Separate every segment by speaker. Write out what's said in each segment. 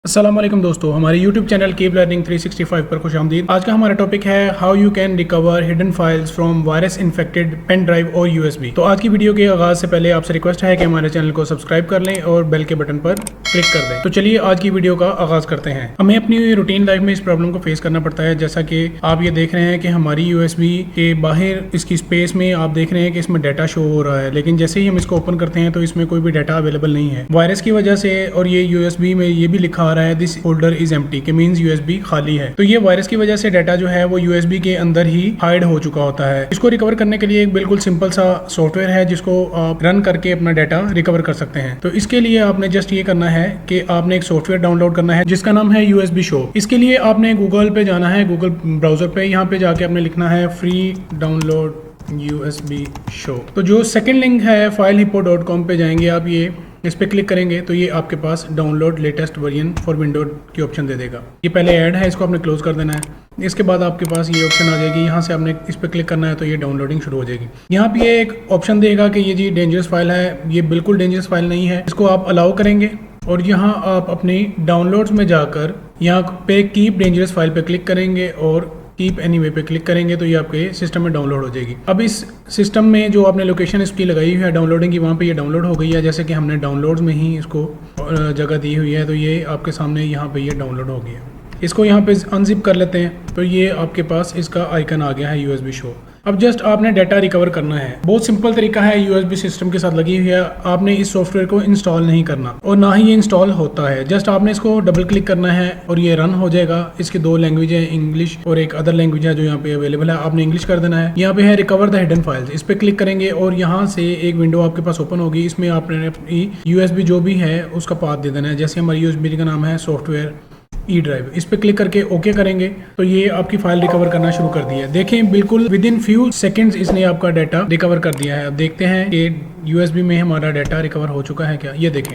Speaker 1: अस्सलाम वालेकुम दोस्तों, हमारे YouTube चैनल कीप लर्निंग 365 पर खुशामदीद। आज का हमारा टॉपिक है how you can recover hidden files from virus infected pen drive और USB। तो आज की वीडियो के आगाज से पहले आपसे रिक्वेस्ट है कि हमारे चैनल को सब्सक्राइब कर लें और बेल के बटन पर क्लिक कर दें। तो चलिए आज की वीडियो का आगाज करते हैं। हमें अपनी रूटीन लाइफ में इस प्रॉब्लम को फेस करना पड़ता है। जैसा कि आप ये देख रहे हैं कि हमारी USB के बाहर इसकी स्पेस में आप देख रहे हैं कि इसमें डाटा शो हो रहा है, लेकिन जैसे ही हम इसको ओपन करते हैं तो इसमें कोई भी डाटा अवेलेबल नहीं है वायरस की वजह से। और ये USB में ये भी लिखा आ रहा है दिस फोल्डर इज एम्प्टी, के मींस USB खाली है। तो ये वायरस की वजह से डाटा जो है वो USB के अंदर ही हाइड हो चुका होता है। इसको रिकवर करने के लिए एक बिल्कुल सिंपल सा सॉफ्टवेयर है जिसको आप रन करके अपना डाटा रिकवर कर सकते हैं। तो इसके लिए आपने जस्ट ये करना है कि आपने एक सॉफ्टवेयर डाउनलोड करना है जिसका नाम है USB शो। इसके लिए आपने गूगल पे जाना है, गूगल ब्राउजर पे, यहाँ पे जाके आपने लिखना है फ्री डाउनलोड USB शो। तो जो सेकंड लिंक है filehippo.com पे जाएंगे आप, ये इस पे क्लिक करेंगे तो ये आपके पास download latest version for window की ऑप्शन दे देगा। ये पहले ऐड है, इसको आपने क्लोज कर देना है। इसके बाद आपके पास ये ऑप्शन आ जाएगी, यहाँ से आपने इस पे क्लिक करना है तो ये डाउनलोडिंग शुरू हो जाएगी। यहाँ पे ये एक ऑप्शन देगा कि ये जी डेंजरस फाइल है। ये बिल्कुल डेंजरस फाइल नहीं है, इसको आप अलाउ करेंगे और यहाँ आप अपनी डाउनलोड्स में जाकर यहाँ पे कीप डेंजरस फाइल पे क्लिक करेंगे और कीप एनीवे पे क्लिक करेंगे तो ये आपके सिस्टम में डाउनलोड हो जाएगी। अब इस सिस्टम में जो आपने लोकेशन इसकी लगाई हुई है डाउनलोडिंग की, वहाँ पे ये डाउनलोड हो गई है। जैसे कि हमने डाउनलोड्स में ही इसको जगह दी हुई है तो ये आपके सामने यहाँ पे ये डाउनलोड हो गया। इसको यहाँ पे अनजिप कर लेते हैं तो ये आपके पास इसका आइकन आ गया है USB शो। अब जस्ट आपने डाटा रिकवर करना है। बहुत सिंपल तरीका है, USB सिस्टम के साथ लगी हुई है। आपने इस सॉफ्टवेयर को इंस्टॉल नहीं करना और ना ही ये इंस्टॉल होता है। जस्ट आपने इसको डबल क्लिक करना है और ये रन हो जाएगा। इसकी दो लैंग्वेज है, इंग्लिश और एक अदर लैंग्वेज है जो यहाँ पे अवेलेबल है। आपने इंग्लिश कर देना है। यहाँ पे है रिकवर द हिडन फाइल्स, इस पे क्लिक करेंगे और यहाँ से एक विंडो आपके पास ओपन होगी। इसमें आपने अपनी USB जो भी है उसका पाथ दे देना है। जैसे हमारी USB का नाम है सॉफ्टवेयर ई ड्राइव, इस पे क्लिक करके ओके करेंगे तो ये आपकी फाइल रिकवर करना शुरू कर दी है। देखें बिल्कुल विद इन फ्यू सेकंड्स इसने आपका डाटा रिकवर कर दिया है। अब देखते हैं कि USB में हमारा डाटा रिकवर हो चुका है क्या। ये देखें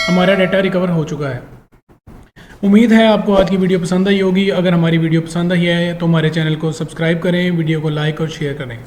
Speaker 1: हमारा डाटा रिकवर हो चुका है। उम्मीद है आपको आज की वीडियो पसंद आई होगी। अगर हमारी वीडियो पसंद आई है तो हमारे चैनल को सब्सक्राइब करें, वीडियो को लाइक और शेयर करें।